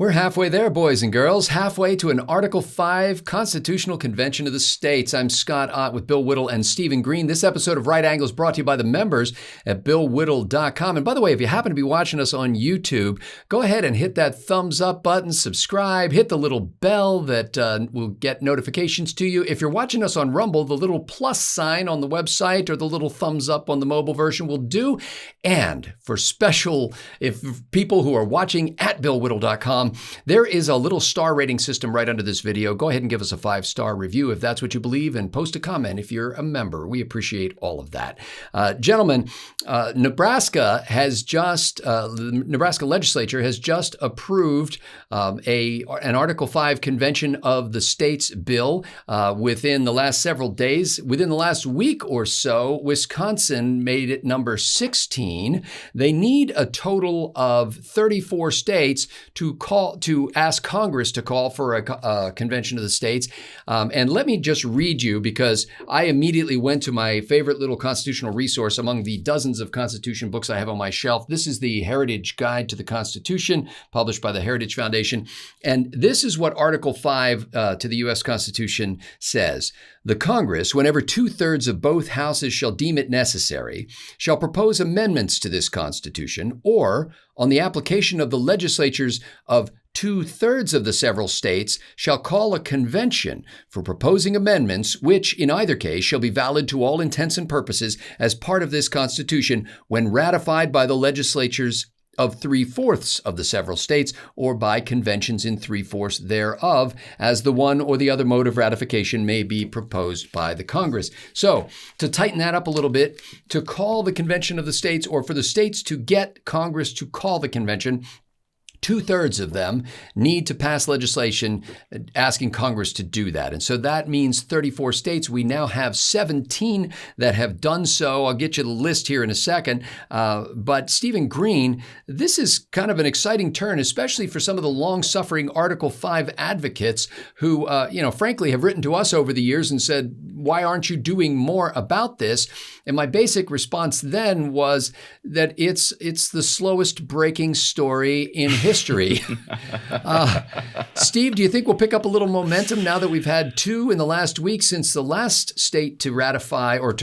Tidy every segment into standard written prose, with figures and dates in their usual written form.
We're halfway there, boys and girls, halfway to an Article 5 Constitutional Convention of the States. I'm Scott Ott with Bill Whittle and Stephen Green. This episode of Right Angles brought to you by the members at BillWhittle.com. And by the way, if you happen to be watching us on YouTube, go ahead and hit that thumbs up button, subscribe, hit the little bell that will get notifications to you. If you're watching us on Rumble, the little plus sign on the website or the little thumbs up on the mobile version will do. And for special, if people who are watching at BillWhittle.com, there is a little star rating system right under this video. Go ahead and give us a 5-star review if that's what you believe, and post a comment if you're a member. We appreciate all of that. Gentlemen, Nebraska has just, the Nebraska legislature has just approved an Article 5 Convention of the States bill within the last several days. Within the last week or so, Wisconsin made it number 16. They need a total of 34 states to ask Congress to call for a convention of the states. And let me just read you, because I immediately went to my favorite little constitutional resource among the dozens of Constitution books I have on my shelf. This is the Heritage Guide to the Constitution, published by the Heritage Foundation. And this is what Article 5 to the U.S. Constitution says. The Congress, whenever 2/3 of both houses shall deem it necessary, shall propose amendments to this Constitution, or, on the application of the legislatures of 2/3 of the several states, shall call a convention for proposing amendments, which in either case shall be valid to all intents and purposes as part of this Constitution when ratified by the legislatures of 3/4 of the several states, or by conventions in 3/4 thereof, as the one or the other mode of ratification may be proposed by the Congress. So, to tighten that up a little bit, to call the convention of the states, or for the states to get Congress to call the convention, 2/3 of them need to pass legislation asking Congress to do that. And so that means 34 states. We now have 17 that have done so. I'll get you the list here in a second. But Stephen Green, this is kind of an exciting turn, especially for some of the long-suffering Article 5 advocates who, frankly, have written to us over the years and said, why aren't you doing more about this? And my basic response then was that it's the slowest breaking story in history. Steve, do you think we'll pick up a little momentum now that we've had 2 in the last week since the last state to ratify or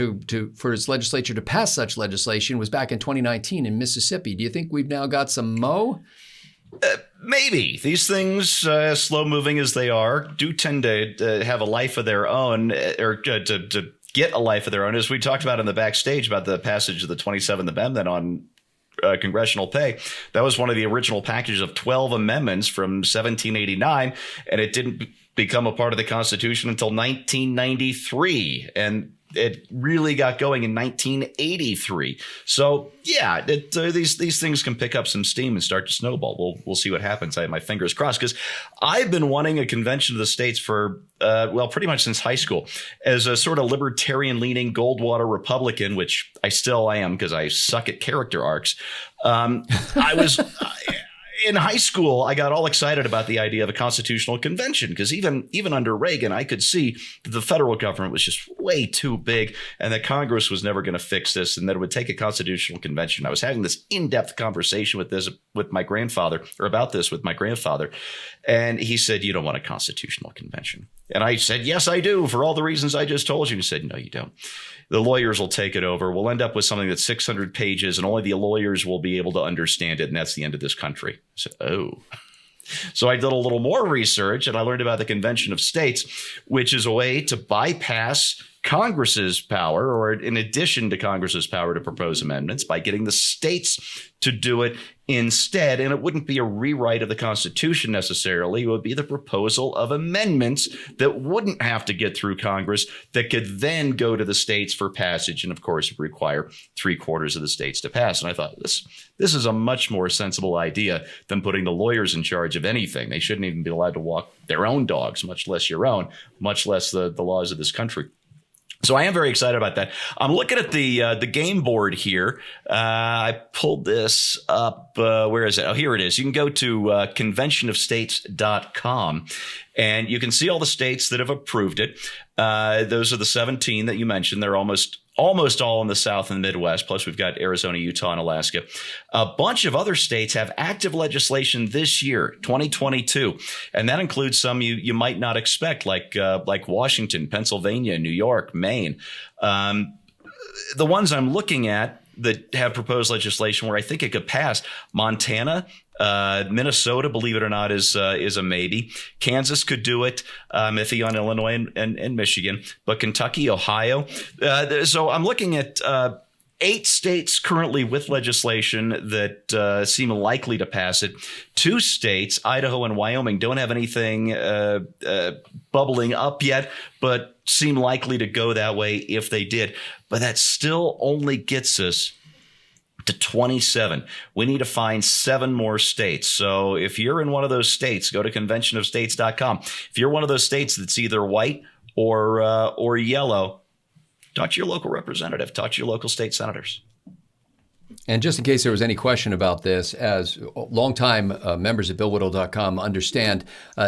for its legislature to pass such legislation was back in 2019 in Mississippi? Do you think we've now got some mo? Maybe. These things, slow moving as they are, do tend to have a life of their own, or to get a life of their own. As we talked about in the backstage about the passage of the 27th Amendment on congressional pay. That was one of the original packages of 12 amendments from 1789, and it didn't become a part of the Constitution until 1993. And it really got going in 1983. So, yeah, these things can pick up some steam and start to snowball. We'll see what happens. I have my fingers crossed, because I've been wanting a convention of the states for, pretty much since high school. As a sort of libertarian-leaning Goldwater Republican, which I still am because I suck at character arcs, I was... In high school, I got all excited about the idea of a constitutional convention, because even under Reagan, I could see that the federal government was just way too big and that Congress was never going to fix this, and that it would take a constitutional convention. I was having this in-depth conversation with my grandfather, and he said, "You don't want a constitutional convention." And I said, "Yes, I do, for all the reasons I just told you." He said, "No, you don't. The lawyers will take it over. We'll end up with something that's 600 pages, and only the lawyers will be able to understand it, and that's the end of this country." I said, "Oh." So I did a little more research, and I learned about the Convention of States, which is a way to bypass Congress's power, or in addition to Congress's power to propose amendments, by getting the states to do it instead. And it wouldn't be a rewrite of the Constitution necessarily. It would be the proposal of amendments that wouldn't have to get through Congress, that could then go to the states for passage, and of course require 3/4 of the states to pass. And I thought, this is a much more sensible idea than putting the lawyers in charge of anything. They shouldn't even be allowed to walk their own dogs, much less your own, much less the laws of this country. So I am very excited about that. I'm looking at the game board here. I pulled this up. Where is it? Oh, here it is. You can go to conventionofstates.com, and you can see all the states that have approved it. Those are the 17 that you mentioned. They're almost almost all in the South and the Midwest. Plus, we've got Arizona, Utah, and Alaska. A bunch of other states have active legislation this year, 2022, and that includes some you might not expect, like Washington, Pennsylvania, New York, Maine. The ones I'm looking at that have proposed legislation where I think it could pass: Montana. Minnesota, believe it or not, is a maybe. Kansas could do it, iffy on Illinois and Michigan, but Kentucky, Ohio. So I'm looking at 8 states currently with legislation that seem likely to pass it. 2 states, Idaho and Wyoming, don't have anything bubbling up yet, but seem likely to go that way if they did. But that still only gets us to 27. We need to find 7 more states. So if you're in one of those states, go to conventionofstates.com. If you're one of those states that's either white or yellow, talk to your local representative, talk to your local state senators. And just in case there was any question about this, as longtime members at BillWhittle.com understand,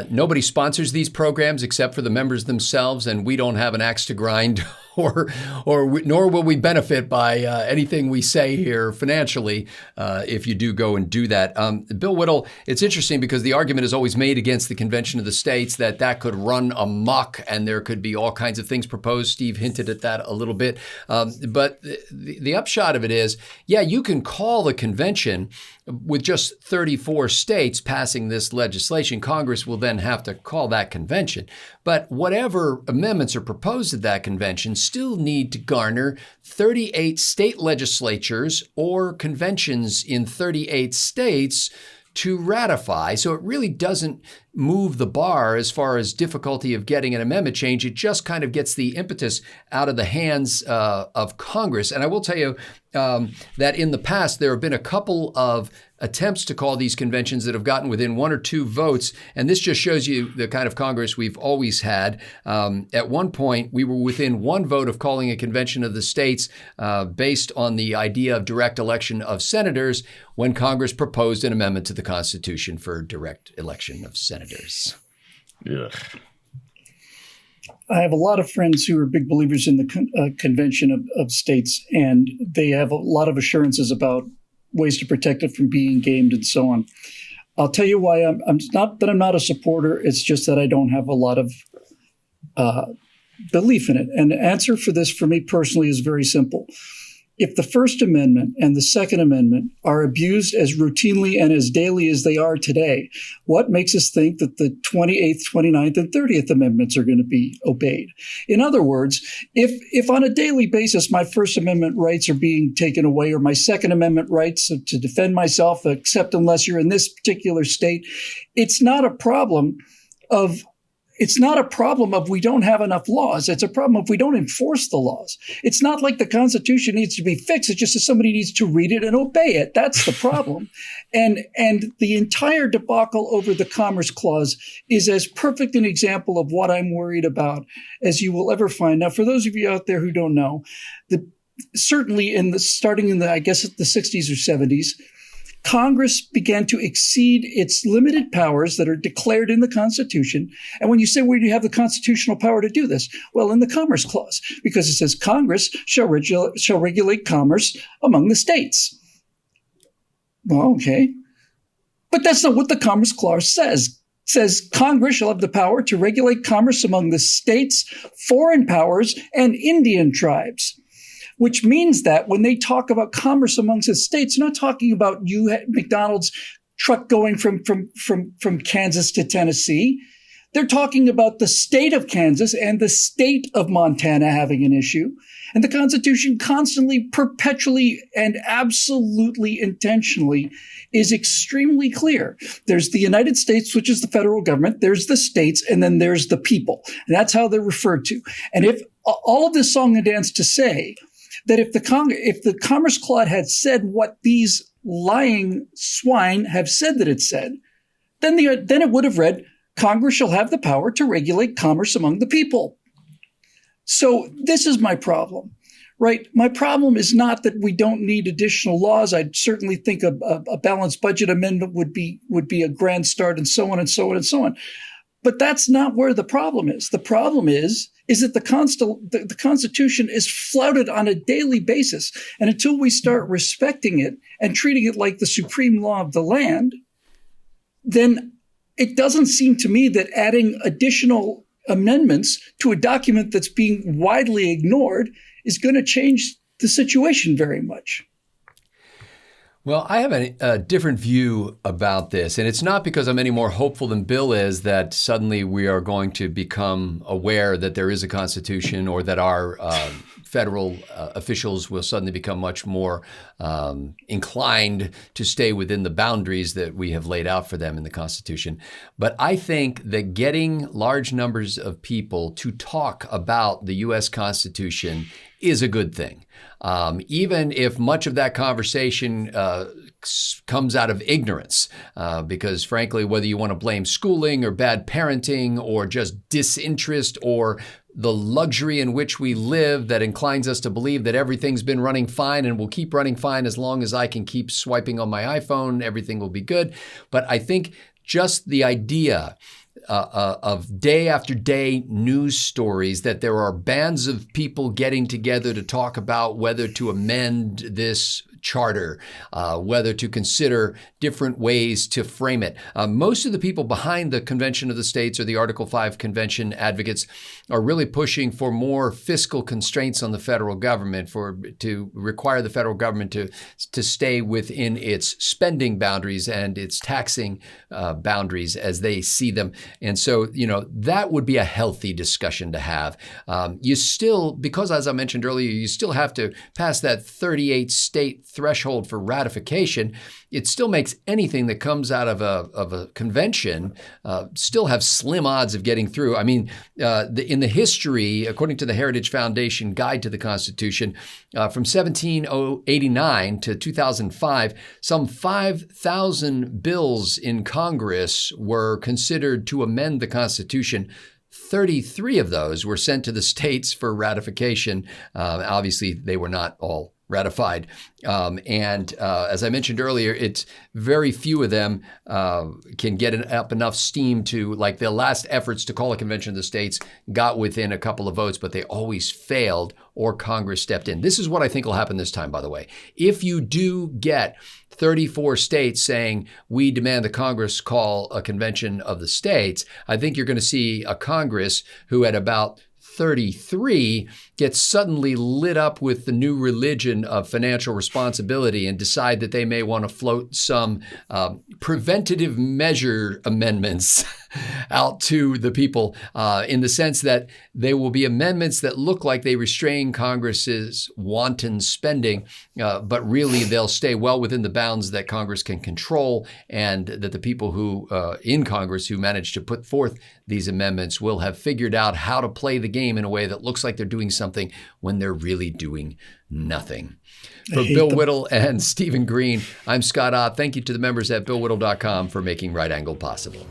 nobody sponsors these programs except for the members themselves, and we don't have an axe to grind, nor will we benefit by anything we say here financially if you do go and do that. Bill Whittle, it's interesting because the argument is always made against the Convention of the States that could run amok and there could be all kinds of things proposed. Steve hinted at that a little bit. But the upshot of it is, yeah, you can call the convention with just 34 states passing this legislation. Congress will then have to call that convention. But whatever amendments are proposed at that convention still need to garner 38 state legislatures or conventions in 38 states to ratify. So it really doesn't move the bar as far as difficulty of getting an amendment change. It just kind of gets the impetus out of the hands of Congress. And I will tell you that in the past, there have been a couple of attempts to call these conventions that have gotten within 1 or 2 votes. And this just shows you the kind of Congress we've always had. At one point, we were within 1 vote of calling a convention of the states based on the idea of direct election of senators when Congress proposed an amendment to the Constitution for direct election of senators. Ugh. I have a lot of friends who are big believers in the Convention of States, and they have a lot of assurances about ways to protect it from being gamed and so on. I'll tell you why I'm not that I'm not a supporter. It's just that I don't have a lot of belief in it. And the answer for this, for me personally, is very simple. If the First Amendment and the Second Amendment are abused as routinely and as daily as they are today, what makes us think that the 28th, 29th, and 30th Amendments are going to be obeyed? In other words, if on a daily basis my First Amendment rights are being taken away, or my Second Amendment rights to defend myself, except unless you're in this particular state, it's not a problem of we don't have enough laws. It's a problem if we don't enforce the laws. It's not like the Constitution needs to be fixed. It's just that somebody needs to read it and obey it. That's the problem. And the entire debacle over the Commerce Clause is as perfect an example of what I'm worried about as you will ever find. Now, for those of you out there who don't know, certainly starting in the 60s or 70s, Congress began to exceed its limited powers that are declared in the Constitution. And when you say, where do you have the constitutional power to do this? Well, in the Commerce Clause, because it says Congress shall regulate commerce among the states. Well, okay. But that's not what the Commerce Clause says. It says Congress shall have the power to regulate commerce among the states, foreign powers, and Indian tribes. Which means that when they talk about commerce amongst the states, they're not talking about McDonald's truck going from Kansas to Tennessee. They're talking about the state of Kansas and the state of Montana having an issue. And the Constitution constantly, perpetually, and absolutely intentionally is extremely clear. There's the United States, which is the federal government. There's the states, and then there's the people. And that's how they're referred to. And if all of this song and dance to say that if the Commerce Clause had said what these lying swine have said that it said, then it would have read, Congress shall have the power to regulate commerce among the people. So this is my problem, right? My problem is not that we don't need additional laws. I'd certainly think a balanced budget amendment would be a grand start, and so on and so on and so on. But that's not where the problem is. The problem is that the Constitution is flouted on a daily basis. And until we start respecting it and treating it like the supreme law of the land, then it doesn't seem to me that adding additional amendments to a document that's being widely ignored is going to change the situation very much. Well, I have a different view about this, and it's not because I'm any more hopeful than Bill is that suddenly we are going to become aware that there is a Constitution, or that our federal officials will suddenly become much more inclined to stay within the boundaries that we have laid out for them in the Constitution. But I think that getting large numbers of people to talk about the U.S. Constitution is a good thing. Even if much of that conversation comes out of ignorance, because frankly, whether you want to blame schooling or bad parenting or just disinterest or the luxury in which we live that inclines us to believe that everything's been running fine and will keep running fine as long as I can keep swiping on my iPhone, everything will be good. But I think just the idea of day after day news stories that there are bands of people getting together to talk about whether to amend this charter, whether to consider different ways to frame it. Most of the people behind the Convention of the States or the Article 5 Convention advocates are really pushing for more fiscal constraints on the federal government, to require the federal government to stay within its spending boundaries and its taxing boundaries as they see them. And so, that would be a healthy discussion to have. You still, because as I mentioned earlier, you still have to pass that 38 state threshold for ratification. It still makes anything that comes out of a convention still have slim odds of getting through. I mean, in the history, according to the Heritage Foundation Guide to the Constitution, from 1789 to 2005, some 5,000 bills in Congress were considered to amend the Constitution. 33 of those were sent to the states for ratification. Obviously, they were not all ratified. And as I mentioned earlier, it's very few of them can get up enough steam to, like the last efforts to call a convention of the states got within a couple of votes, but they always failed or Congress stepped in. This is what I think will happen this time, by the way. If you do get 34 states saying we demand the Congress call a convention of the states, I think you're going to see a Congress who at about 33 gets suddenly lit up with the new religion of financial responsibility and decide that they may want to float some preventative measure amendments out to the people in the sense that they will be amendments that look like they restrain Congress's wanton spending, but really they'll stay well within the bounds that Congress can control, and that the people who in Congress who manage to put forth these amendments will have figured out how to play the game in a way that looks like they're doing something when they're really doing nothing. For Bill Whittle and Stephen Green, I'm Scott Ott. Thank you to the members at BillWhittle.com for making Right Angle possible.